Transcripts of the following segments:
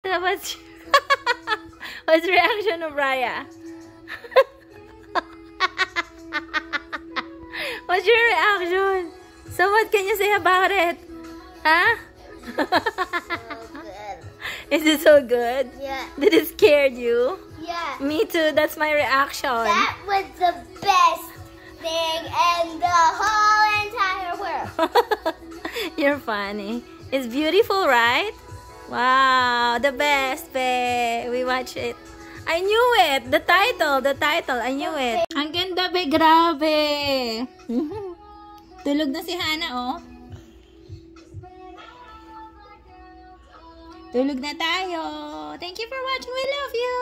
What's what's the reaction of Raya? What's your reaction? So what can you say about it? Huh? Is it so good? Yeah. Did it scare you? Yeah. Me too. That's my reaction. That was the best thing in the whole entire world. You're funny. It's beautiful, right? Wow, the best, be. We watch it. I knew it. The title. I knew it. Ang ganda, be. Grabe. Tulog na si Hana, oh. Tulog na tayo. Thank you for watching. We love you.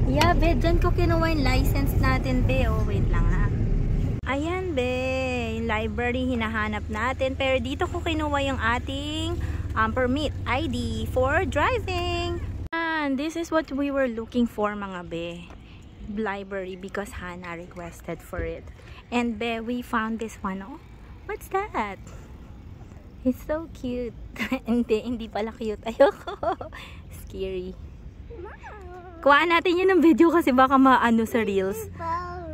Yeah, be, dyan ko kinuha yung license natin, be. Oh, wait lang, ha. Ayan, be. Yung library, hinahanap natin. Pero dito ko kinuha yung ating permit, ID for driving. And this is what we were looking for, mga be. Library, because Hana requested for it. And, be, we found this one, oh. What's that? It's so cute. Hindi pala cute. Ayoko. Scary. Kuhaan natin yun ng video kasi baka maano sa reels.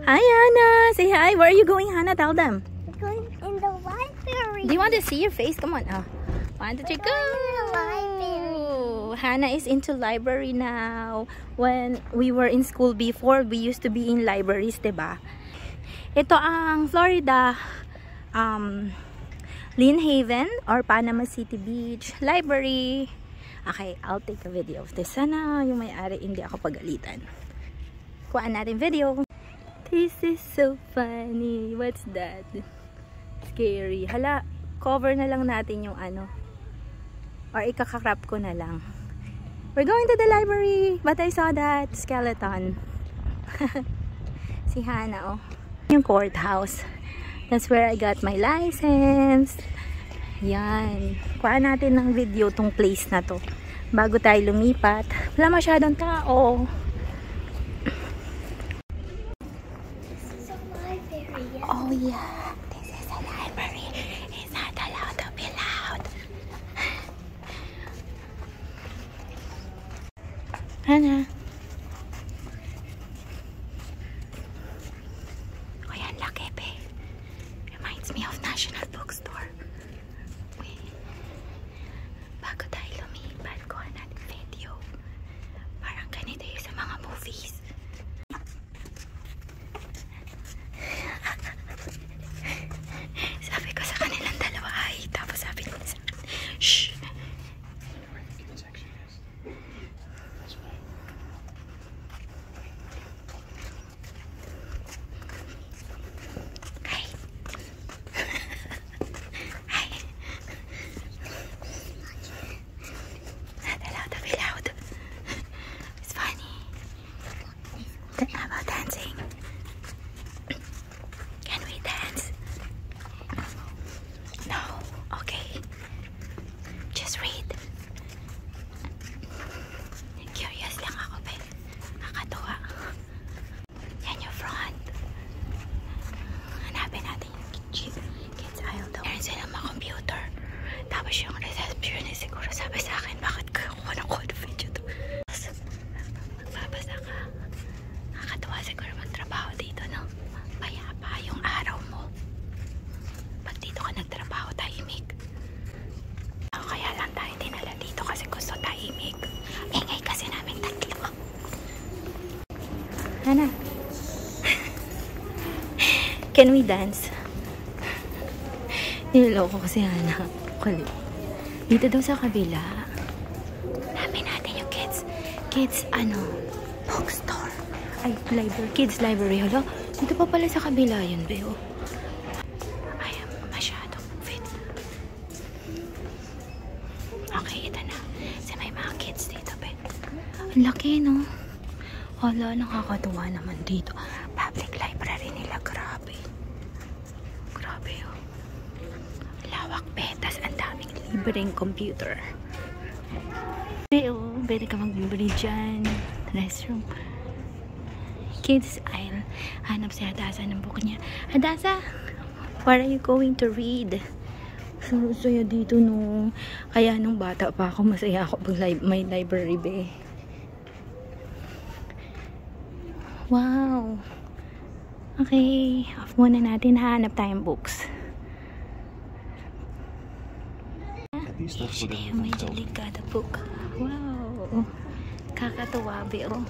Hi, Hana! Say hi! Where are you going, Hana? Tell them. We're going in the library. Do you want to see your face? Come on. Oh. 1, 2, 3, go! Hana is into library now. When we were in school before, we used to be in libraries, diba? Ito ang Florida Lynn Haven or Panama City Beach Library. Okay, I'll take a video of this. Sana yung may-ari hindi ako pagalitan. Kuhaan natin video. This is so funny. What's that? Scary. Hala, cover na lang natin yung ano. Or ikakakrap ko na lang. We're going to the library. But I saw that skeleton. Si Hana, oh. Yung courthouse. That's where I got my license. Yan. Kuhaan natin ng video tong place na to. Bago tayo lumipat. Wala masyadong tao. This is a library. Yeah. Oh yeah. This is a library. It's not allowed to be loud. Hana. Oh yan, laki pe. Reminds me of National Bookstore. Bago tayo lumipat, kuha natin video. Parang ganito yung sa mga movies. Sabi ko sa kanilang dalawa, ay. Tapos sabi nila sa akin, shh. How about dancing? Can we dance? No? Okay. Just read. Curious lang ako, pe. Nakakatuwa. Yan yung front. Hanapin natin yung kids aisle daw. Meron silang mga computer. Tapos yung receptionist siguro sabi sa akin, bakit kuha ng code video to? Magbabasa ka. Nakakatuwa siguro magtrabaho dito, no? Payapa yung araw mo. Pag dito ka nagtrabaho, tahimik. Kaya lang tayo dinala dito kasi gusto tahimik. Ingay kasi namin tatlo. Hana. Can we dance? Niloloko ko si Hana. Kulit. Dito daw sa kabila. Hanapin natin yung kids. Kids, bookstore. Ay, library. Kids library. Hala, dito pa pala sa kabila yun, Beo. Ay, masyadong fit. Okay, ito na. Kasi may mga kids dito, Ben. Ang laki, no? Hala, nakakatuwa naman dito. Public library nila, grabe. Grabe, oh. Lawak, Ben. Tas ang daming libreng computer. Oh, pwede ka magbibili dyan. Restroom. Kids aisle. Hanap si Hadasa ng book niya. Hadasa, what are you going to read? Saya dito, no. Kaya nung bata pa ako, masaya ako pag may library, be. Wow. Okay. Off muna natin. Hanap tayong books. May delikada book. Wow. Kakatuwa, be, oh.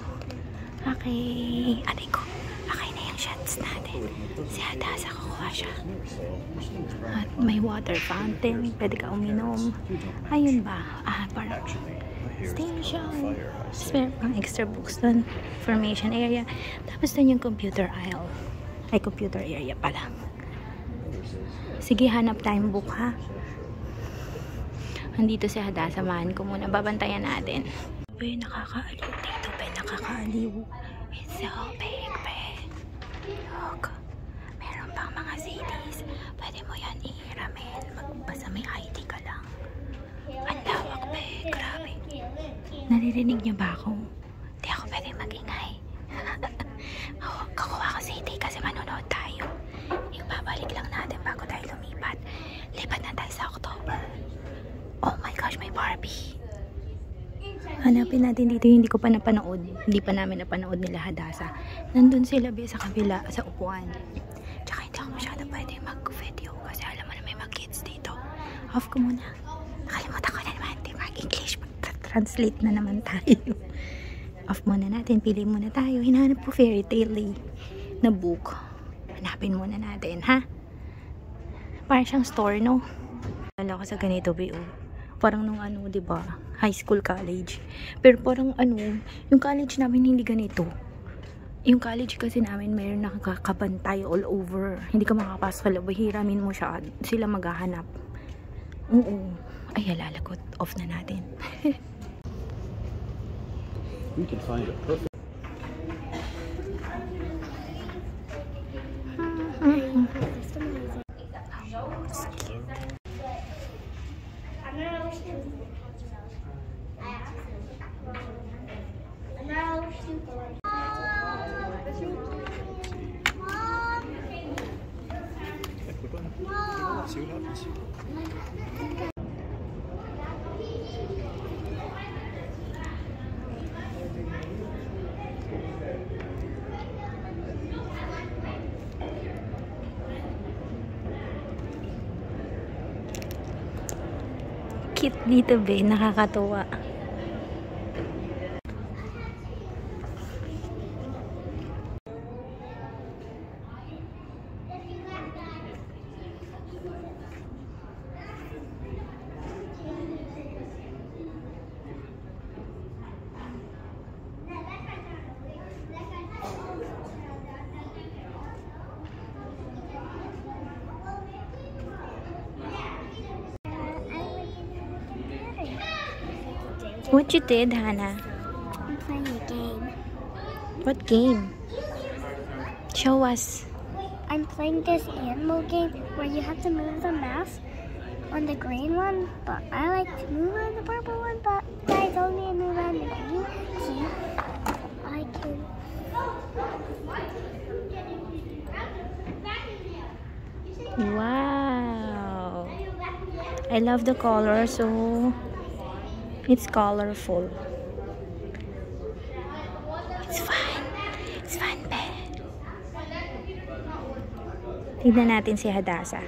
Okay. Aray ko. Okay na yung shots natin. Si Hadasa, kukuha siya. At may water fountain. Pwede ka uminom. Ayun ba? Parang station. Spare pang extra books dun. Formation area. Tapos dun yung computer aisle. Ay, computer area pala. Sige, hanap tayong book, ha? Andito si Hadasa, samahan ko muna. Babantayan natin. Be, nakakaaliw dito, be. Nakakaaliw. It's so big, be. Look. Meron pang mga CDs. Pwede mo yan ihiramin. Basta may ID ka lang. Ang lawak, be. Grabe. Naririnig niyo ba ako? Di ako pwede mag-ingay. Kakuha ko CD kasi manonood tayo. Yung babalik lang natin bago tayo lumipat. Lipat na tayo sa October. Oh my gosh, may Barbie. Hanapin natin dito, hindi ko pa napanood. Hindi pa namin napanood nila Hadasa. Nandun sila, be, sa kabila, sa upuan. Tsaka hindi ako masyado pwede mag-video kasi alam mo na may mga kids dito. Off ko muna. Nakalimutan ko na naman. Di mag-English. Translate na naman tayo. Off muna natin. Pili muna tayo. Hinahanap ko fairy tale na book. Hanapin muna natin, ha? Parang siyang store, no? Alam ko sa ganito, be, oh. Parang nung ano, diba, high school, college. Pero parang ano, yung college namin hindi ganito. Yung college kasi namin mayroon nakakabantay all over. Hindi ka makapasok sa loob. Hiramin mo siya. Sila maghahanap. Oo. Ay, alalagot. Off na natin. We can find a perfect. See what happens. Cute dito, be. Nakakatuwa. What you did, Hannah? I'm playing a game. What game? Show us. I'm playing this animal game where you have to move the mouse on the green one, but I like to move on the purple one, but guys told me to move on the green. See? I can. Wow. I love the color, so it's colorful. It's fun. It's fun, be. Tignan natin si Hadasa.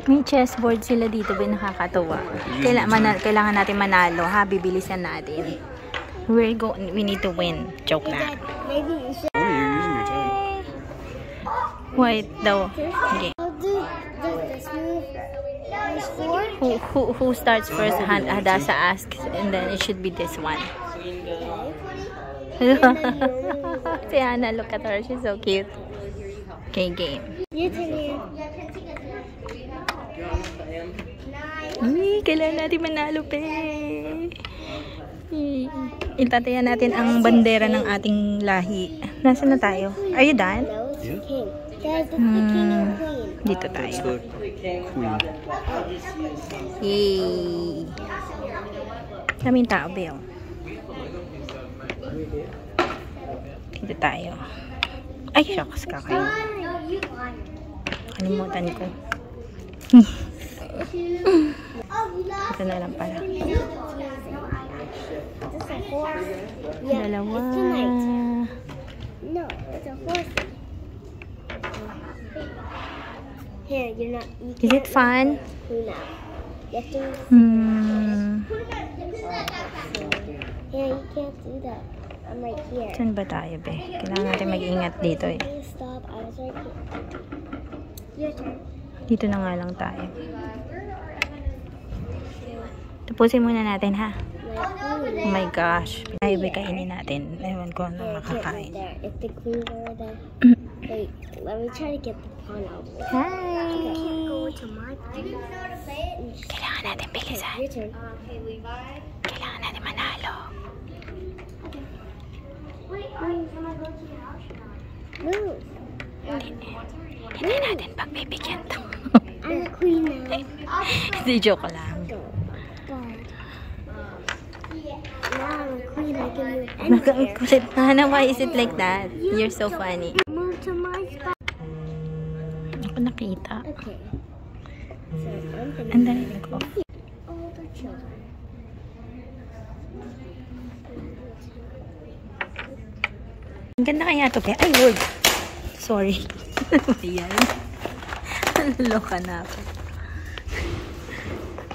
May chessboard sila dito, ba, nakakatawa. Kailangan natin manalo, ha? Bibilisan natin. We need to win. Joke lang. Wait daw. Okay. I'll do this move. There's 4. Who starts first? Hadassah asks, and then it should be this one. Si Hannah, look at her. She's so cute. Okay, game. Your turn here. Kailangan natin manalo, pe. Itatayan natin ang bandera ng ating lahi. Nasaan na tayo? Are you done? No, it's the king. Guys, it's the king and queen. Dito tayo. Queen. Yay! Daming tao, Beo. Dito tayo. Ay, shucks ka kayo. Kalimutan ko. Ito na lang pala. Dalawa. It's tonight. No, it's a horse. Here, you're not. You Is it fun? Luna. You have to. Yeah, you can't do that. I'm right here. Saan ba tayo, be? Kailangan natin mag-ingat dito eh. Please stop. I was right here. Your turn. Dito na nga lang tayo. Tapusin muna natin, ha? Oh my gosh. Ay, be, kainin natin. Ewan ko ano makakain. There. If the queen were there. Wait, let me try to get the pawn out. Hi! Go to my pawn. Kailangan natin bilisan. Your turn. Kailangan natin manalo. Move. Hindi natin pagbibigyan to. I'm the queen now. Hindi, joke lang. Go. Now I'm a queen. I can move anywhere. Kulit na. Hannah, why is it like that? You're so funny. Move to my spot. Ako nakita. Okay. So I'm gonna Ang dali ko. all the children. Ang ganda kaya ito, pe. Ay, word. Sorry. Ayan. Naloka na ako.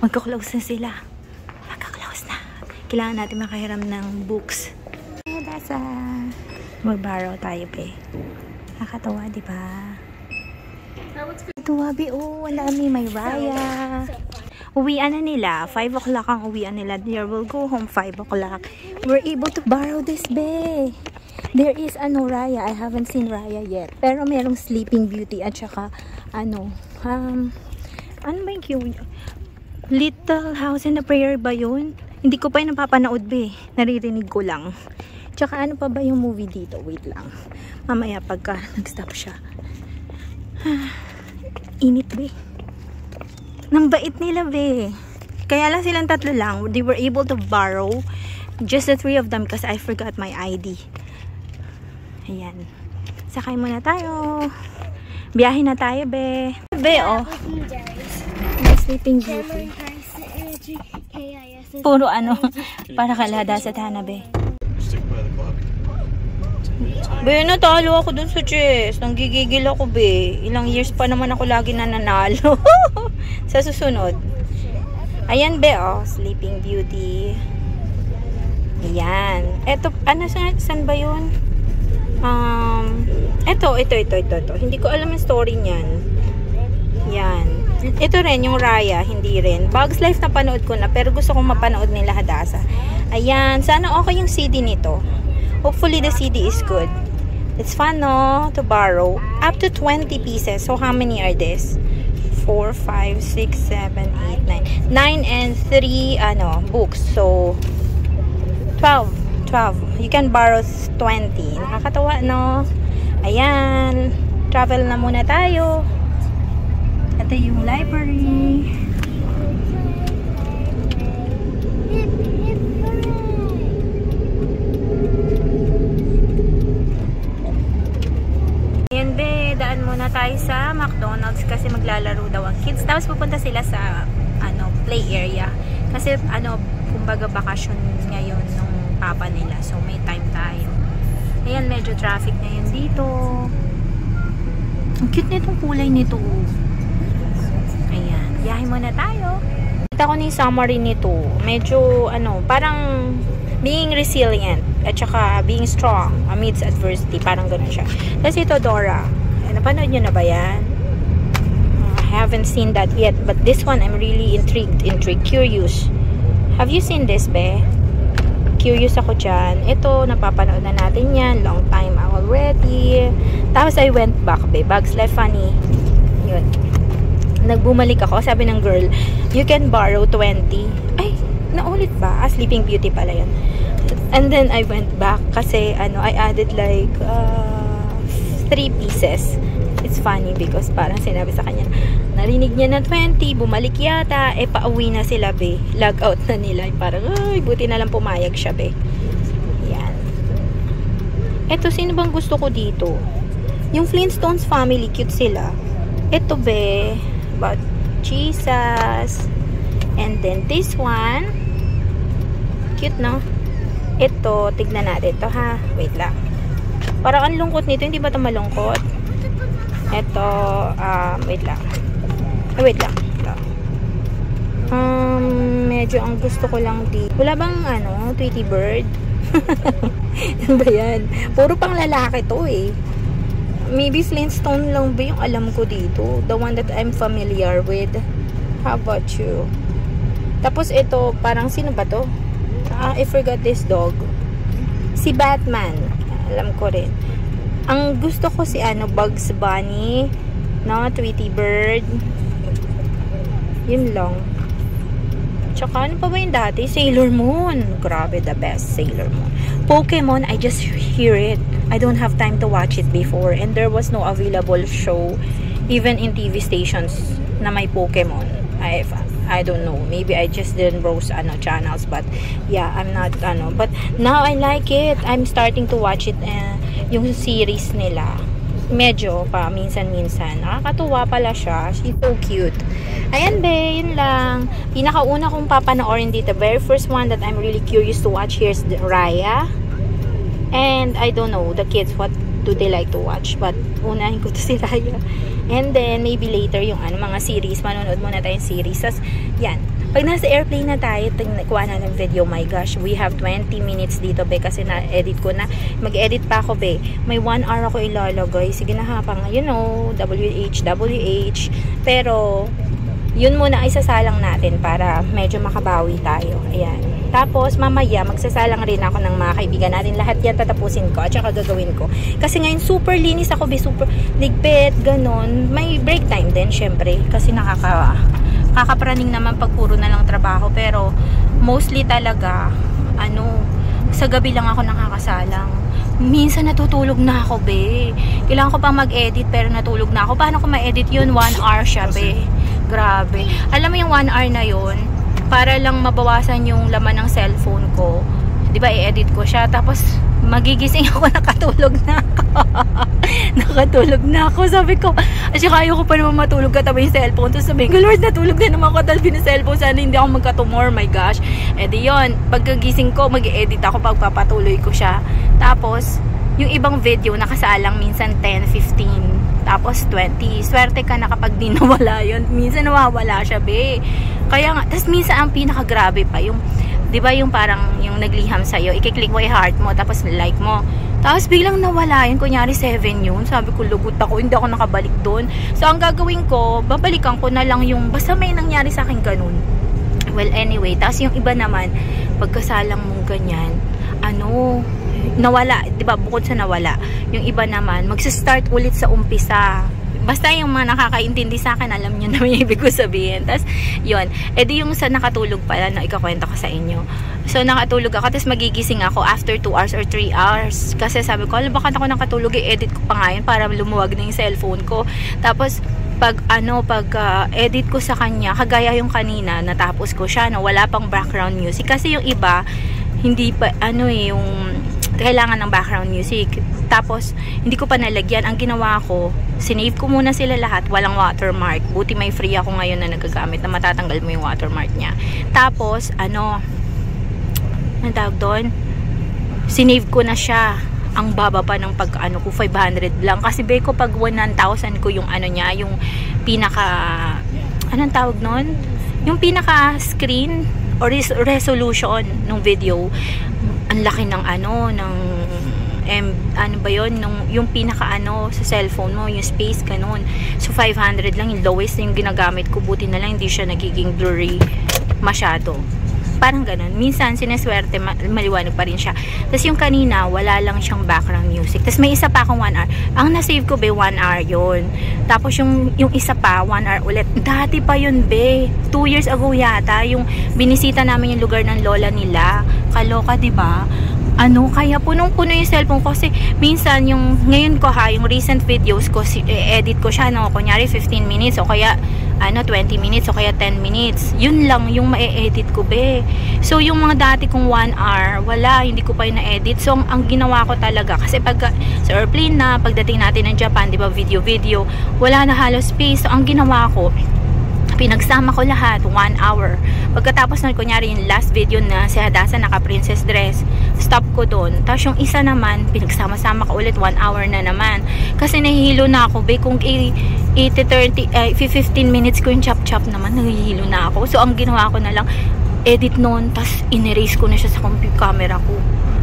Magka-close na sila. Magka-close na. Kailangan natin makahiram ng books. Dasa. Mag-borrow tayo, pe. Nakakatawa, di ba? Tuwa, be. Oh, ang dami. May Raya. Uwian na nila. 5 o'clock ang uwian nila. They will go home 5 o'clock. We're able to borrow this, be. There is Raya. I haven't seen Raya yet. Pero merong Sleeping Beauty at saka ano ba yung cute? Little House in the Prairie ba yun? Hindi ko pa yung napapanood, be. Naririnig ko lang. Tsaka ano pa ba yung movie dito? Wait lang. Mamaya pagka nag-stop siya. Init, be. Nang bait nila, be. Kaya lang silang 3 lang. They were able to borrow just the 3 of them because I forgot my ID. Ayan. Sakay muna tayo. Biyahe na tayo, be. Be, oh. Sleeping Beauty. Puro para kalada sa Hannah, be. Stick by the clock. Be, natalo ako dun sa chess. Nanggigigil ako, be. Ilang years pa naman ako lagi nananalo. Sa susunod. Ayan, be, oh. Sleeping Beauty. Ayan. Eto, saan ba yun? Ito. Hindi ko alam yung story niyan. Yan. Ito rin, yung Raya, hindi rin. Bugs Life na panood ko na, pero gusto kong mapanood nila Hadassah. Ayan. Sana okay yung CD nito. Hopefully the CD is good. It's fun, no? To borrow. Up to 20 pieces. So, how many are this? 4, 5, 6, 7, 8, 9. 9 and 3, books. So, 12. You can borrow 20. Nakakatawa, no? Ayan. Travel na muna tayo. Ito yung library. Ayan, be. Daan muna tayo sa McDonald's kasi maglalaro daw ang kids. Tapos pupunta sila sa play area. Kasi kumbaga bakasyon ngayon nung papa nila. So may time tayo. Ayan, medyo traffic na yun dito. Ang cute nitong kulay nito. Ayan, biyahe muna tayo. Kita ko na yung summary nito. Medyo, parang being resilient at saka being strong amidst adversity. Parang ganun siya. Tapos ito, Dora. Napanood nyo na ba yan? haven't seen that yet, but this one I'm really intrigued, curious. Have you seen this, be? Curious ako dyan. Ito, napapanood na natin yan. Long time already. Tapos I went back, be. Bugs Life Funny. Yun. Nagbumalik ako. Sabi ng girl, you can borrow 20. Ay, naulit ba? Sleeping Beauty pala yan. And then I went back kasi I added like 3 pieces. It's funny because parang sinabi sa kanya, narinig niya na 20, bumalik yata, pauwi na sila, be. Log out na nila. Parang, ay, buti na lang pumayag siya, be. Yan. Eto, sino bang gusto ko dito? Yung Flintstones family, cute sila. Eto, be. But, Jesus. And then, this one. Cute, no? Ito, tignan natin ito, ha? Wait lang. Parang ang lungkot nito. Hindi ba ito malungkot? Ito, wait lang. Wait lang. Medyo ang gusto ko lang dito. Wala bang, Tweety Bird? Ano ba yan? Puro pang lalaki to, eh. Maybe Flintstone lang ba yung alam ko dito? The one that I'm familiar with. How about you? Tapos ito, parang sino ba to? I forgot this dog. Si Batman. Alam ko rin. Ang gusto ko si Bugs Bunny, no, Tweety Bird. Yun lang. Tsaka ano pa ba yung dati? Sailor Moon. Grabe, the best Sailor Moon. Pokemon, I just hear it. I don't have time to watch it before, and there was no available show even in TV stations na may Pokemon. I don't know. Maybe I just didn't browse channels, but yeah, I'm not but now I like it. I'm starting to watch it, yung series nila. Medyo pa minsan-minsan. Nakakatuwa pala siya. She's so cute. Ayan, be, yun lang. Pinakauna kong papanoorin dito, very first one that I'm really curious to watch here is Raya. And I don't know, the kids, what do they like to watch? But unahin ko to si Raya. And then, maybe later yung mga series. Manonood muna tayong series. Tapos, yan. Pag nasa airplane na tayo, kuha na ng video, my gosh, we have 20 minutes dito, be, kasi na-edit ko na. Mag-edit pa ako, be. May 1 hour ako ilalagay. Sige na ha, pang, WH. Pero, yun muna ay sasalang natin para medyo makabawi tayo. Ayan. Tapos, mamaya, magsasalang rin ako ng mga kaibigan natin. Lahat yan tatapusin ko at saka gagawin ko. Kasi ngayon, super linis ako, be. Super ligpit, ganon. May break time din, syempre. Kasi kakapraning naman pag puro na lang trabaho. Pero, mostly talaga, sa gabi lang ako nakakasalang. Minsan natutulog na ako, be. Kailangan ko pang mag-edit, pero natulog na ako. Paano ko ma-edit yun? 1 hour siya, be. Grabe. Alam mo yung 1 hour na yun, para lang mabawasan yung laman ng cellphone ko. Diba, i-edit ko siya. Tapos, magigising ako, nakatulog na ako. Nakatulog na ako. Sabi ko, kasi kaya ko pa naman matulog katabi yung cellphone. Tapos sabi ko, Lord, natulog na naman ako dahil yung cellphone. Sana hindi ako magkatumor. My gosh. E di yun, pagkagising ko, mag-edit ako, pagpapatuloy ko siya. Tapos, yung ibang video, nakasalang minsan 10, 15, tapos 20. Swerte ka na kapag di nawala yun. Minsan nawawala siya, be. Kaya nga, tapos minsan ang pinakagrabe pa, yung, di ba yung parang, yung nagliham sa'yo, ikiklik mo yung heart mo, tapos like mo. Tapos biglang nawala yun, kunyari 7 yun. Sabi ko, lugot ako, hindi ako nakabalik doon. So, ang gagawin ko, babalikan ko na lang yung, basta may nangyari sa akin ganun. Well, anyway, tapos yung iba naman, pagkasalang mong ganyan, nawala, di ba, bukod sa nawala, yung iba naman, magsa-start ulit sa umpisa. Basta yung mga nakakaintindi sa akin, alam nyo na yung ibig ko sabihin. Tapos, yun. E di yung sa nakatulog pala na ikakwento ko sa inyo. So, nakatulog ako, tapos magigising ako after 2 hours or 3 hours. Kasi sabi ko, bakit ako nakatulog, i-edit ko pa nga yun para lumuwag na yung cellphone ko. Tapos, pag edit ko sa kanya, kagaya yung kanina, natapos ko siya, wala pang background music. Kasi yung iba, hindi pa, yung kailangan ng background music. Tapos, hindi ko pa nalagyan. Ang ginawa ko, sinave ko muna sila lahat. Walang watermark. Buti may free ako ngayon na nagagamit na matatanggal mo yung watermark niya. Tapos, ang tawag doon? Sinave ko na siya. Ang baba pa ng ko, 500 lang. Kasi ko pag 1,000 ko yung niya, yung pinaka, anong tawag nun? Yung pinaka screen or resolution ng video, ang laki ng ng ano ba yun, yung pinaka sa cellphone mo, yung space, ganun. So 500 lang yung lowest yung ginagamit ko. Buti na lang hindi siya nagiging blurry masyado. Parang ganun. Minsan, sineswerte, maliwanag pa rin siya. Tapos yung kanina, wala lang siyang background music. Tapos may isa pa akong 1 hour. Ang nasave ko, be, 1 hour yun. Tapos yung isa pa, 1 hour ulit. Dati pa yun, be. 2 years ago yata, yung binisita namin yung lugar ng lola nila. Kaloka, diba? Kaya punong-puno yung cellphone ko kasi minsan ngayon ko yung recent videos ko, edit ko siya, kunyari 15 minutes o kaya 20 minutes o kaya 10 minutes. Yun lang yung ma-edit ko, be. So, yung mga dati kong 1 hour, wala, hindi ko pa yun na-edit. So, ang ginawa ko talaga, kasi pag sa airplane na, pagdating natin ng Japan, di ba, video, wala na halos space. So, ang ginawa ko, pinagsama ko lahat, 1 hour. Pagkatapos na, kunyari yung last video na si Hadassah naka-princess dress, stop ko doon. Tapos yung isa naman, pinagsama-sama ko ulit, 1 hour na naman. Kasi nahihilo na ako, be, kung 15 minutes ko yung chop-chop naman, nahihilo na ako. So, ang ginawa ko na lang, edit noon, tapos in-erase ko na siya sa camera ko.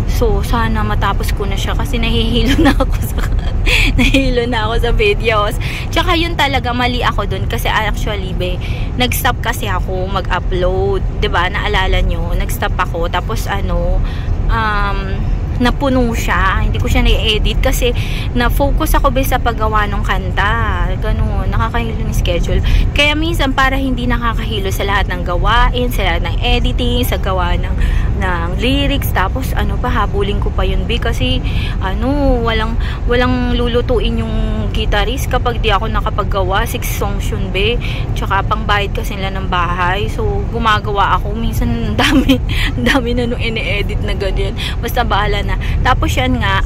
So, sana matapos ko na siya kasi nahihilo na ako sa videos. Tsaka yun talaga, mali ako dun kasi actually, be, nag-stop kasi ako mag-upload. 'Di ba? Naalala nyo? Nag-stop ako. Tapos napuno siya. Hindi ko siya na-edit kasi na-focus ako, be, sa paggawa ng kanta. Ganun. Nakakahilo yung schedule. Kaya minsan para hindi nakakahilo sa lahat ng gawain, sa lahat ng editing, sa gawa ng lyrics, tapos habulin ko pa yun, be, kasi walang lulutuin yung guitarist kapag di ako nakapaggawa. 6 songs yun, be, tsaka pangbayad kasi nila ng bahay. So gumagawa ako minsan, dami na nung ine-edit na ganyan. Basta bahala na. Tapos yan nga,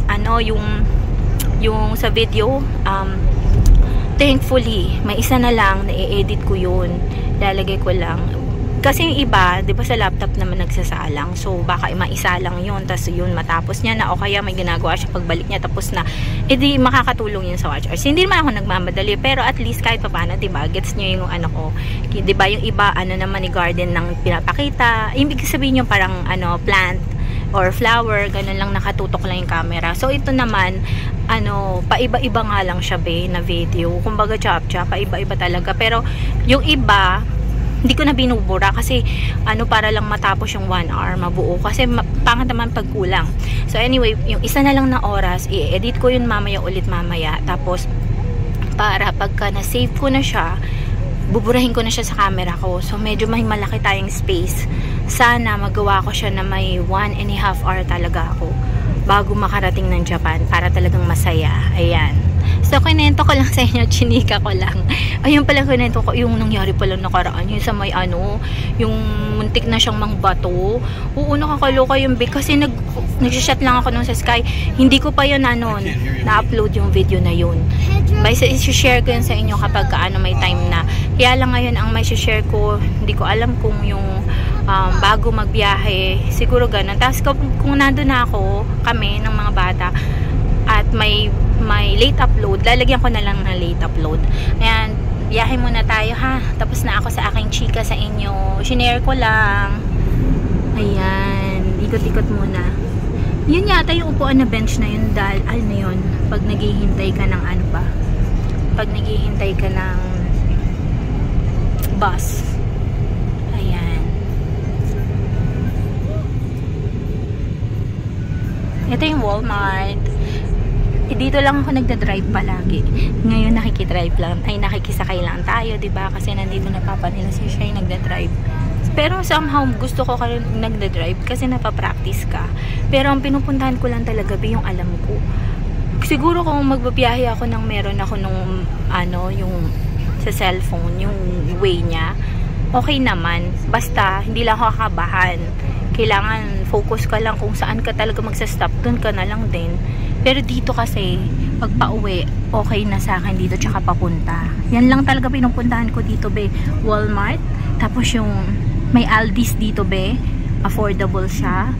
yung sa video, thankfully may isa na lang na i-edit ko yun, lalagay ko lang. Kasi yung iba, di ba, sa laptop naman nagsasalang. So, baka maisa lang yun. Tapos yun, matapos niya na. O kaya may ginagawa siya pagbalik niya. Tapos na, edi makakatulong yun sa watch hours. Hindi naman ako nagmamadali. Pero at least kahit pa paano, di ba, gets nyo yung ko. Di ba, yung iba, naman ni garden ng pinapakita. Ibig sabihin yung parang, plant or flower. Ganun lang, nakatutok lang yung camera. So, ito naman, paiba-iba nga lang siya, be, na video. Kumbaga, chop-chop, paiba-iba talaga. Pero, yung iba, hindi ko na binubura kasi para lang matapos yung 1 hour mabuo kasi pangit naman pag kulang. So anyway, yung isa na lang na oras, i-edit ko yun mamaya. Tapos para pagka na-save ko na siya, buburahin ko na siya sa camera ko. So medyo may malaki tayong space. Sana magawa ko siya na may 1.5 hour talaga ako bago makarating ng Japan para talagang masaya. Ayan. So, kinento ko lang sa inyo, chinika ko lang. Ayun pala, kinento ko, yung nangyari pala nakaraan, yung sa may yung muntik na siyang mangbato. Oo, nakakaloka yung big, kasi nagsishot lang ako nung sa Sky. Hindi ko pa yun, na-upload yung video na yun. Basta, isi-share ko yun sa inyo kapag may time na. Kaya lang ngayon, ang may share ko, hindi ko alam kung yung bago magbiyahe, siguro ganun. Tapos, kung nandun na kami ng mga bata, at may late upload, lalagyan ko na lang ng late upload. Ayan, biyahe muna tayo, ha. Tapos na ako sa aking chika sa inyo. Shinare ko lang. Ayan, ikot-ikot muna. Yun yata yung upuan na bench na yun, yun, pag naghihintay ka ng pag naghihintay ka ng bus. Ayan. Ito yung Walmart. Dito lang ako nagda-drive palagi. Ngayon nakikidrive lang. Nakikisakay lang tayo, diba? Kasi nandito na papa nila si siya yung nagda-drive. Pero somehow gusto ko kayo nagda-drive kasi napapractice ka. Pero ang pinupuntahan ko lang talaga yung alam ko. Siguro kung magbabiyahe ako nang meron ako nung yung sa cellphone, yung way niya, okay naman. Basta hindi lang ako kakabahan. Kailangan focus ka lang kung saan ka talaga magsa-stop, dun ka na lang din. Pero dito kasi, pag pauwi, okay na sa akin dito, tsaka papunta. Yan lang talaga pinupuntahan ko dito, be. Walmart. Tapos yung may Aldi's dito, be. Affordable siya.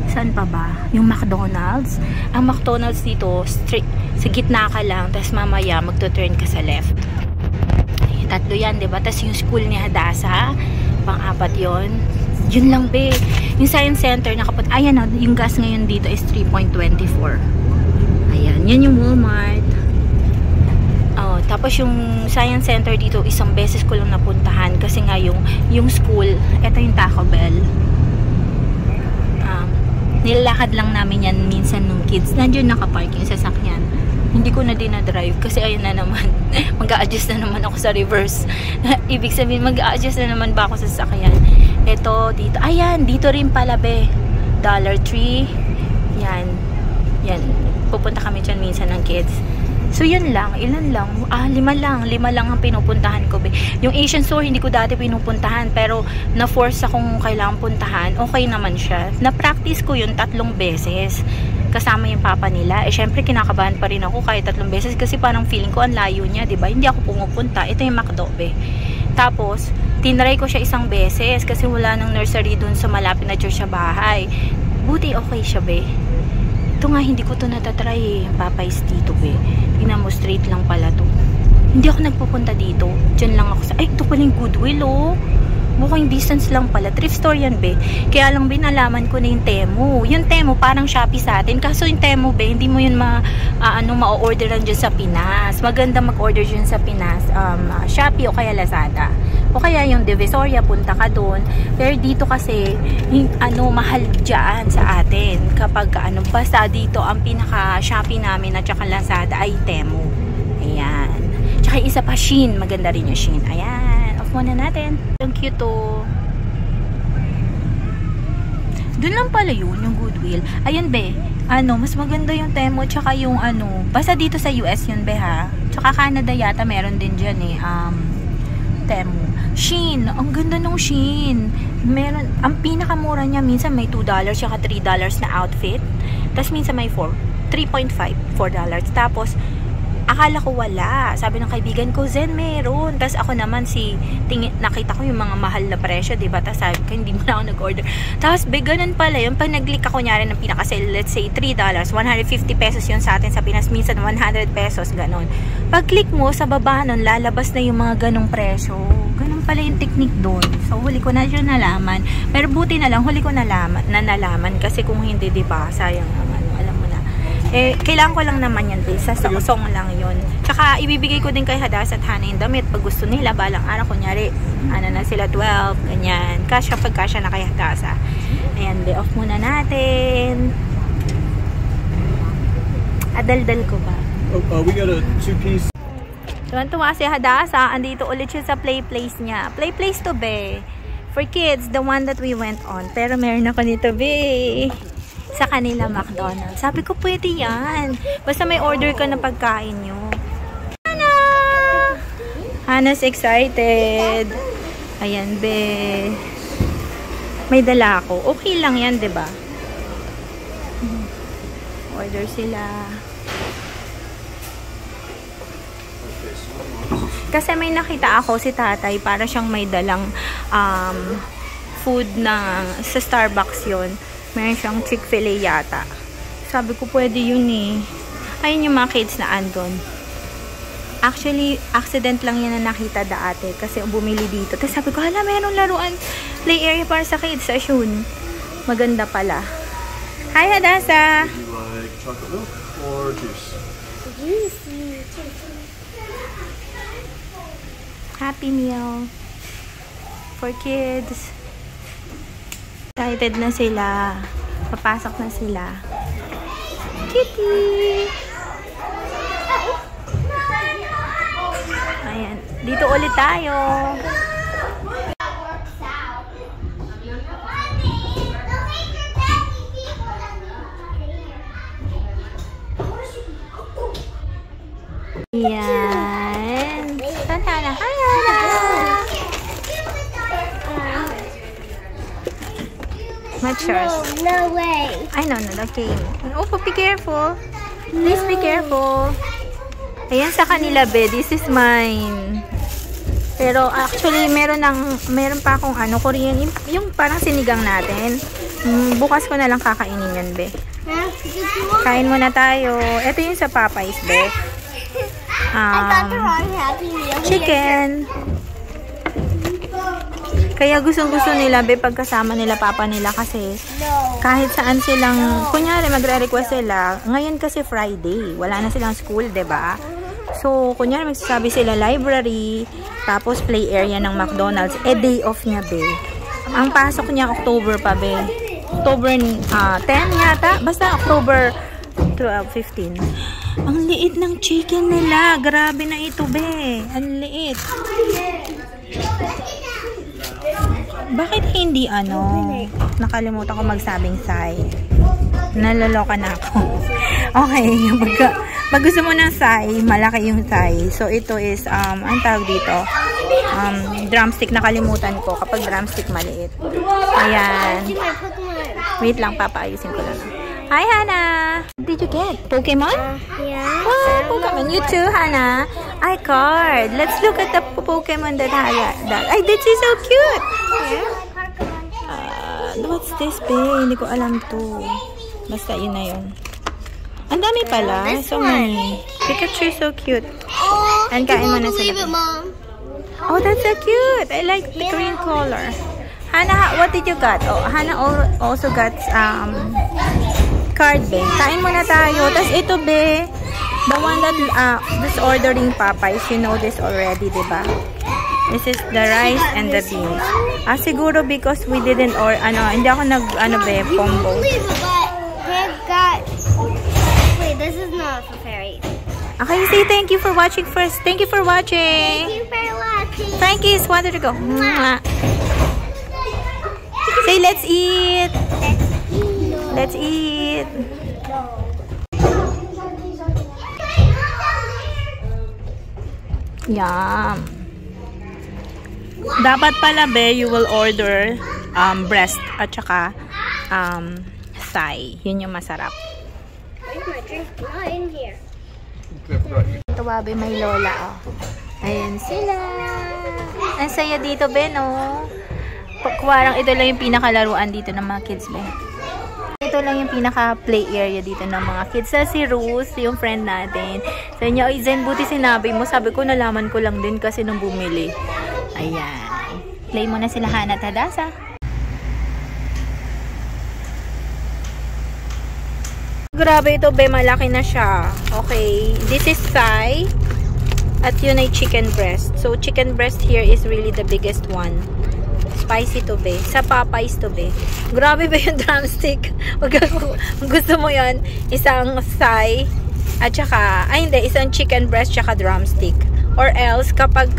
Saan pa ba? Yung McDonald's. Ang McDonald's dito, straight, sa gitna ka lang, tapos mamaya magto-turn ka sa left. Tatlo yan, diba? Tapos yung school ni Hadassah, pang-apat yon. Yun lang, be. Yung Science Center, ayan na, yung gas ngayon dito is 3.24. Yan yung Walmart. Oh, tapos yung Science Center dito, isang beses ko lang napuntahan kasi nga yung school, ito yung Taco Bell. Nilalakad lang namin yan minsan nung kids. Nandiyan nakapark yung sasakyan. Hindi ko na dinadrive kasi ayun na naman. Mag-a-adjust na naman ako sa reverse. Ibig sabihin, mag-a-adjust na naman ba ako sa sasakyan. Ito, dito. Ayan, dito rin pala be. Dollar Tree. Yan. Yan. Pupunta kami dyan minsan ng kids. So yun lang, ilan lang? 5 lang. 5 lang ang pinupuntahan ko. Yung Asian store, hindi ko dati pinupuntahan. Pero na-force akong kailangan puntahan. Okay naman siya. Na-practice ko yun 3 beses. Kasama yung papa nila. Syempre, kinakabahan pa rin ako kahit 3 beses. Kasi parang feeling ko ang layo niya, diba? Hindi ako pumupunta. Ito yung McDo, Tapos, tinry ko siya 1 beses. Kasi wala nang nursery dun sa malapit na church sa bahay. Buti okay siya, Ito nga, hindi ko to natatry yung Popeyes dito, Tingnan mo, straight lang pala to. Hindi ako nagpupunta dito. Diyan lang ako sa... Ay, ito pala yung Goodwill, Mukhang distance lang pala. Thrift store yan, Kaya lang, nalaman ko na yung Temu. Yung Temu, parang Shopee sa atin. Kaso yung Temu, hindi mo yun ma-orderan dyan sa Pinas. Maganda mag-order dyan sa Pinas. Shopee o kaya Lazada. O kaya yung Divisoria, punta ka doon. Pero dito kasi, mahal dyan sa atin. Kapag, basta dito, ang pinaka-Shopee namin at saka Lazada ay Temu. Ayan. Tsaka isa pa, Shein. Maganda rin yung Shein. Ayan. Off muna natin. Ang cute, Doon lang pala yun, yung Goodwill. Ayan, mas maganda yung Temu, tsaka yung basta dito sa US yun, ha. Tsaka Canada yata, meron din dyan, Temu. Shein, ang ganda nung Shein. Meron, ang pinakamura niya, minsan may $2, tsaka $3 na outfit. Tapos minsan may $3.5, $4. Tapos, akala ko wala. Sabi ng kaibigan ko, Zen, meron. Tapos ako naman, nakita ko yung mga mahal na presyo, diba? Tapos sabi ko, hindi mo na ako nag-order. Tapos, ganun pala yun. Pag nag-click ako nyari ng pinaka-sale, let's say $3, 150 pesos yun sa atin sa Pinas. Minsan, 100 pesos, ganun. Pag-click mo, sa baba nun, lalabas na yung mga ganung presyo. Ganun pala yung technique doon. So, huli ko na yun nalaman. Pero buti na lang, huli ko nalaman. Kasi kung hindi, diba, sayang naman. Kailangan ko lang naman yan, sa song lang yun. Tsaka, ibibigay ko din kay Hadas at Hana yung damit. Pag gusto nila, balang araw, kunyari, na sila 12, ganyan. Kasya pag kasya na kay Hadasa. Ayan, off muna natin. Adaldal ko ba? We got a 2-piece. Tuwan-tuwa si Hadasa. Andito ulit siya sa play place niya. Play place to, for kids, the one that we went on. Pero meron ako nito, sa kanila McDonald's. Sabi ko, pwede yan. Basta may order ka na pagkain nyo. Hana! Hana's excited. Ayan, may dala ako. Okay lang yan, diba? Order sila. Kasi may nakita ako si tatay, para siyang may dalang food na sa Starbucks yon. Meron siyang Chick-fil-A yata. Sabi ko, pwede yun Ayun yung mga kids na andon. Actually, accident lang yan na nakita dati. Kasi bumili dito. Tapos sabi ko, hala, meron laruan. Play area para sa kids. Sa Shun. Maganda pala. Hi, Hadasa! Would you like chocolate milk or juice? Juicy. Happy meal. For kids. Excited na sila. Papasok na sila. Kitty! Ayan. Dito ulit tayo. Ayan. Santa na. Hi, Hana! Matchers. No way. I know, okay. Oh, be careful. Please be careful. Ayan sa kanila, this is mine. Pero actually, meron pa akong Korean, yung parang sinigang natin. Bukas ko na lang kakainin yan, Kain muna tayo. Ito yung sa Popeyes, I got the wrong Happy Meal. Chicken. Kaya gustong-gusto nila, be, pagkasama nila papa nila kasi kahit saan silang, kunyari magre-request sila, ngayon kasi Friday, wala na silang school, 'di ba? So, kunyari magsasabi sila library, tapos play area ng McDonald's, day off niya, be. Ang pasok niya October pa, be. October 10 yata, basta October 12, 15. Ang liit ng chicken nila, grabe na ito, be. Ang liit. Bakit hindi nakalimutan ko magsabing Sai. Naloloka na ako. Okay, pag gusto mo ng Sai, malaki yung Sai. So ito is ang tawag dito, drumstick. Nakalimutan ko kapag drumstick maliit. Ayan. Wait lang, papaayusin ko lang. Hi, Hannah! What did you get? Pokemon? Yeah. Oh, Pokemon. You too, Hannah. Card. Let's look at the Pokemon that Hannah got. Ay, this is so cute! What's this, be? Hindi ko alam to. Basta yun na yun. Ang dami pala. So many. Pikachu, so cute. And kain mo na sila. Oh, that's so cute. I like the green color. Hannah, what did you got? Oh, Hannah also got card, be. Kain muna tayo. Tapos ito, be, the one that that's ordering Popeyes, you know this already, diba? This is the rice and the beans. Siguro because we didn't hindi ako be, combo. They've got... Wait, this is not for fairy. Okay, say thank you for watching first. Thank you for watching. Thank you for watching. Frankie's wanted to go. Mwah. Say let's eat. Let's eat. Yum. Dapat pala, be, you will order breast at saka thigh. Yun yung masarap. Ito, be, may lola, oh. Ayan sila. Ang saya dito, be, no? Parang ito lang yung pinakalaruan dito ng mga kids, be. Ito lang yung pinaka-play area dito ng mga kids. Si Ruth, yung friend natin. Sa inyo, ay Zen, buti sinabi mo. Sabi ko, nalaman ko lang din kasi nung bumili. Ayan. Play mo na sila, Hannah at Hadasa. Grabe ito, be. Malaki na siya. Okay. This is thigh. At yun ay chicken breast. So, chicken breast here is really the biggest one. Spicy to, be. Sa Popeyes to, be. Grabe ba yung drumstick? Gusto mo yan, isang thigh at saka, isang chicken breast tsaka drumstick. Or else, kapag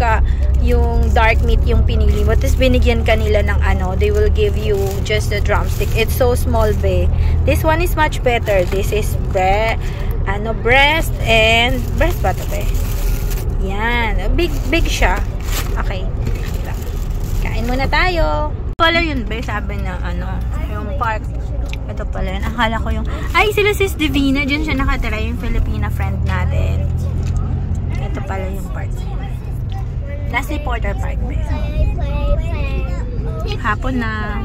yung dark meat yung pinili mo, tapos binigyan kanila ng they will give you just the drumstick. It's so small, be. This one is much better. This is breast and breast ba to, be? Yan. Big siya. Okay. Kain muna tayo. Pala yun, be, sabi na yung park. Ito pala yun. Akala ko yung sila sis Divina, dyan siya nakatira, yung Filipina friend natin. Ito pala yung park. Leslie Porter Park, be. Hapon na.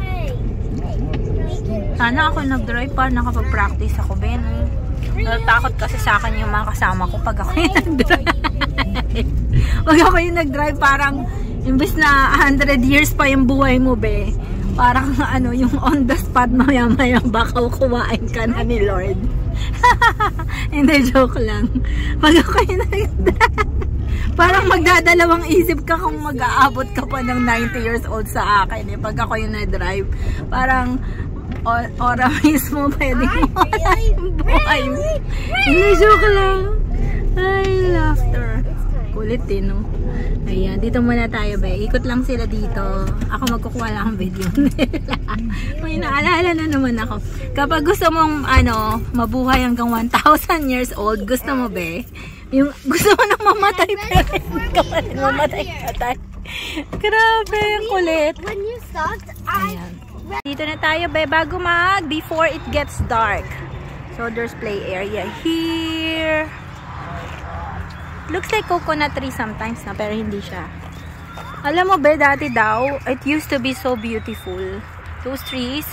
Sana ako nag-drive para nakapag-practice ako, be. Natatakot kasi sa akin yung mga kasama ko pag ako yung nag-drive. Pag ako yung nag-drive, parang imbes na 100 years pa yung buhay mo, be. Parang yung on the spot maya-maya baka kuwain ka na ni Lord. Hindi, joke lang. Pag ako yung parang magdadalawang isip ka kung mag-aabot ka pa ng 90 years old sa akin. Pag ako yung na-drive, parang ora mismo pwede mo yung buhay mo. Hindi, joke lang. Ay, laughter. Kulit din, no? Ayan, dito muna tayo, be. Ikot lang sila dito. Ako magkukuha lang ang video nila. May naalala na naman ako. Kapag gusto mong, mabuhay hanggang 1,000 years old, gusto mo, be? Yung, gusto mo nang mamatay, pero hindi ka pa rin mamatay. Grabe, ang kulit. When you stopped, ayan. Dito na tayo, be, bago before it gets dark. So, there's play area here. Looks like coconut tree sometimes na, pero hindi siya. Alam mo, be, dati daw, it used to be so beautiful. Those trees.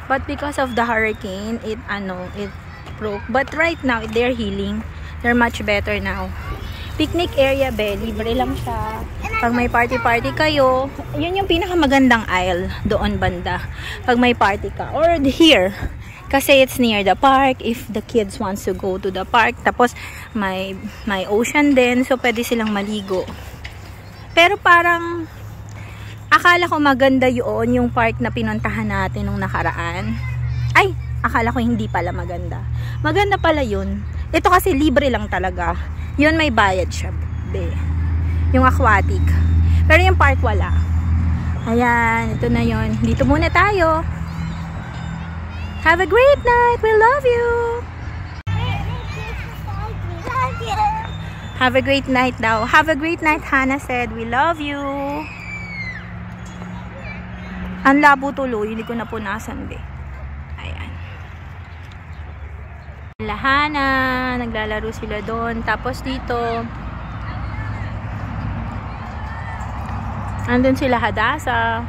But because of the hurricane, it broke. But right now, they're healing. They're much better now. Picnic area, be. Libre lang siya. Pag may party-party kayo, yun yung pinakamagandang aisle doon banda. Pag may party ka. Or here. Kasi it's near the park. If the kids wants to go to the park. Tapos, may ocean din. So, pwede silang maligo. Pero parang, akala ko maganda yun yung park na pinuntahan natin nung nakaraan. Ay, akala ko hindi pala maganda. Maganda pala yun. Ito kasi libre lang talaga. Yun may bayad siya. Be. Yung aquatic. Pero yung park wala. Ayan, ito na yun. Dito muna tayo. Have a great night. We love you. Have a great night daw. Have a great night, Hannah said. We love you. Ang labo tuloy. Hindi ko napunasan, be. Ayan. Lahana. Naglalaro sila doon. Tapos dito, andun sila Hadasa.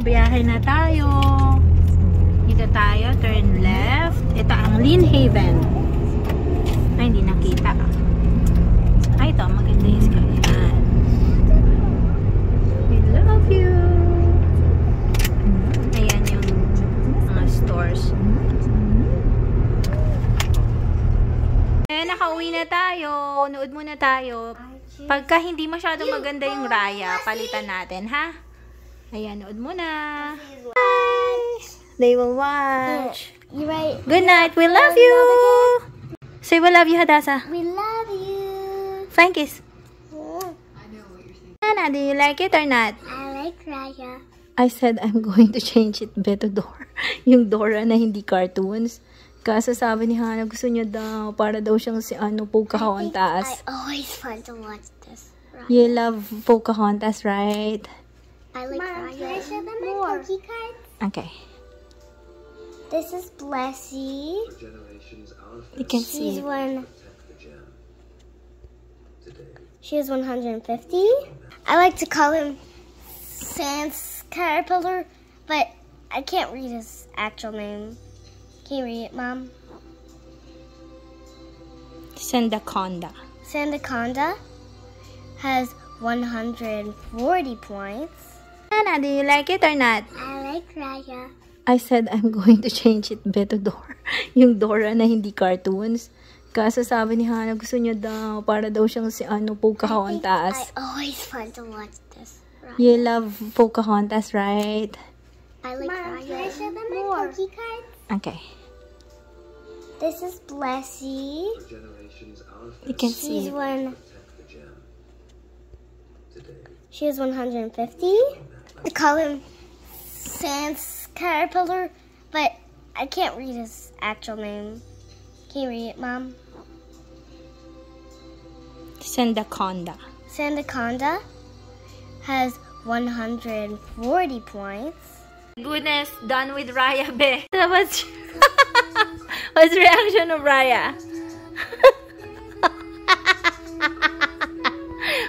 Biyahe na tayo. Dito tayo, turn left. Ito ang Lynn Haven. Ay, hindi nakita. Ay, ito, maganda yung sky. We love you. Ayan yung mga stores. Nakauwi na tayo. Nood muna tayo. Pagka hindi masyado maganda yung Raya, palitan natin, ha? Ayan, nood muna. Bye! They will watch. You're right. Good night. We love you. Say we love you, Hadasa. We love you. Flying kiss. Anna, do you like it or not? I like Raya. I said I'm going to change it beto door. Yung Dora na hindi cartoons. Kasi sabi ni Hannah, gusto niya daw, para daw siyang si Pocahontas. I always fun to watch this. Raya. You love Pocahontas, right? I like Mom, Raya. Can I show them my Poke cards? Okay. This is Blessy. You can see it. She is 150. I like to call him Sans Caterpillar, but I can't read his actual name. Can you read it, Mom? Sandaconda. Sandaconda has 140 points. Anna, do you like it or not? I like Raya. I said I'm going to change it beto door. Yung Dora na hindi cartoons. Kasi sabi ni Hannah, gusto niya daw, para daw siyang si Pocahontas. I always fun to watch this. Raya. You love Pocahontas, right? I like Mom, Raya. Can I show them my Poke cards? Okay. This is Blessy. You can see it. She is 150. I call him Sans Caterpillar, but I can't read his actual name. Can you read it, Mom? Sandaconda. Sandaconda has 140 points. Goodness, done with Raya, be. What's the reaction of Raya?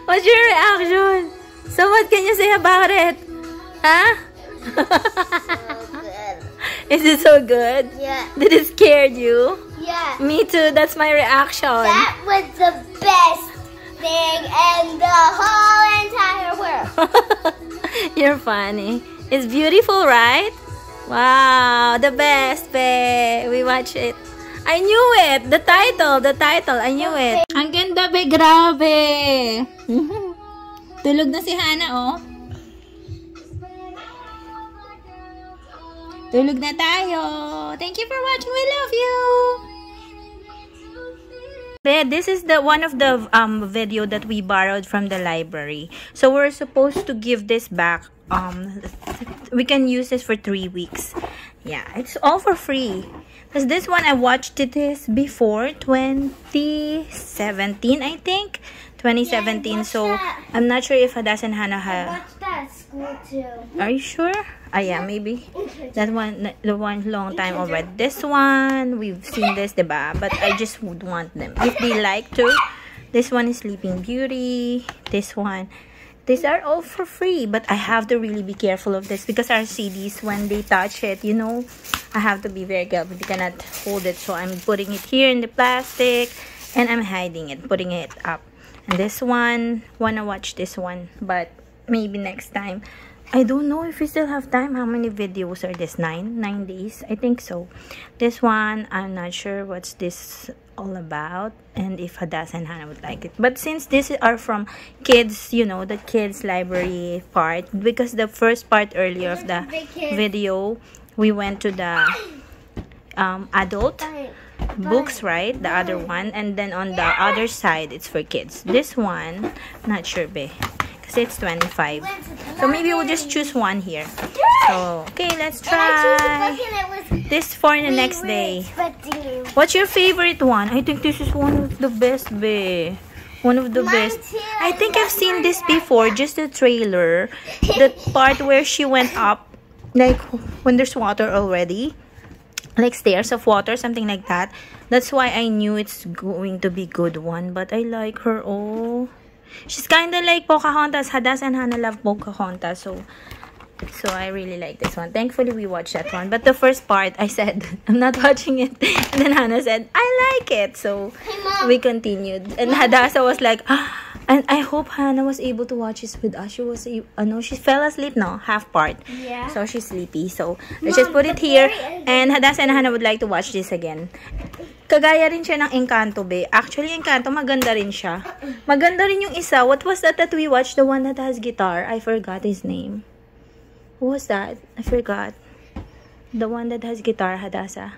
What's your reaction? So what can you say about it? Huh? So good. Is it so good? Yeah. Did it scare you? Yeah. Me too. That's my reaction. That was the best thing in the whole entire world. You're funny. It's beautiful, right? Wow, the best, be. We watch it. I knew it. The title. I knew it. Ang ganda, be. Grabe. Tulog na si Hannah, oh. Tulog na tayo. Thank you for watching. We love you. This is the one of the video that we borrowed from the library. So we're supposed to give this back. We can use this for 3 weeks. Yeah, it's all for free. Because this one I watched this before 2017, I think. 2017. So I'm not sure if Hadas and Hannah have. I watched that at school too. Are you sure? Yeah, maybe. That one, the one long time already. This one, we've seen this, diba? But I just would want them. If they like to. This one is Sleeping Beauty. This one. These are all for free. But I have to really be careful of this. Because our CDs, when they touch it, you know, I have to be very careful. They cannot hold it. So I'm putting it here in the plastic. And I'm hiding it. Putting it up. And this one, wanna watch this one. But maybe next time. I don't know if we still have time. How many videos are this? 9 days? I think so. This one, I'm not sure what's this all about. And if Hadas and Hannah would like it. But since these are from kids, you know, the kids library part. Because the first part earlier of the video, we went to the adult books, right? The other one. And then on the other side, it's for kids. This one, not sure, babe. Because it's 25. So maybe we'll just choose one here. So, okay, let's try. This for the next day. What's your favorite one? I think this is one of the best, babe. One of the best. I think I've seen this before. Just the trailer. The part where she went up. Like, when there's water already. Like stairs of water, something like that. That's why I knew it's going to be good one. But I like her. Oh, she's kind of like Pocahontas. Hadas and Hannah love Pocahontas. So I really like this one. Thankfully, we watched that one. But the first part, I said, I'm not watching it. And then Hannah said, I like it. So we continued. And Hadasa was like, and I hope Hannah was able to watch this with us. She was, no, she fell asleep now, half part. Yeah. So she's sleepy. So let's just put it here. And Hadas and Hannah would like to watch this again. Kagaya rin siya ng Encanto, be. Actually, Encanto, maganda rin siya. Maganda rin yung isa. What was that we watched? The one that has guitar. I forgot his name. Who was that? I forgot. The one that has guitar, Hadasa.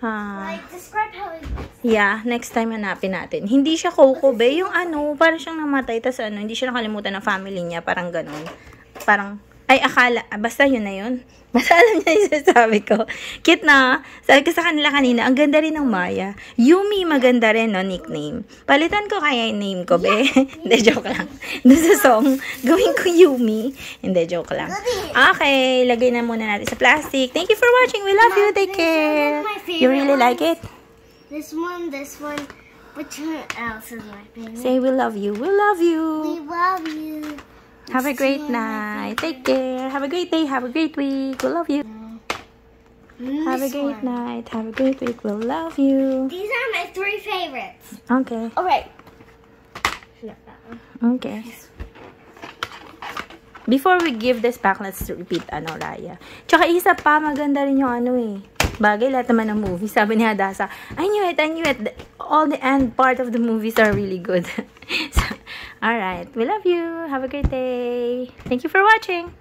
Like, describe how it looks. Yeah, next time hanapin natin. Hindi siya Coco, be. Yung ano, parang siyang namatay. Tas ano, hindi siya nakalimutan ng family niya. Parang ganun. Parang, ay akala, basta yun na yun. Basta alam niya yung sasabi ko. Cute na. Sabi ko sa kanila kanina, ang ganda rin ng Maya. Yumi, maganda rin, no, nickname. Palitan ko kaya yung name ko, be. Hindi, joke lang. Doon sa song, gawin ko Yumi. Hindi, joke lang. Okay, lagay na muna natin sa plastic. Thank you for watching. We love you. Take care. You really like it? This one. Which one else is my favorite? Say we love you. We love you. We love you. Have a great night. Take care. Have a great day. Have a great week. We love you. Have a great night. Have a great week. We love you. These are my 3 favorites. Okay. Alright. Okay. Before we give this back, let's repeat ano, Raya. Tsaka isa pa, maganda rin yung ano eh. Bagay lahat naman ng movie. Sabi ni Hadasa, I knew it. All the end part of the movies are really good. So, alright. We love you. Have a great day. Thank you for watching.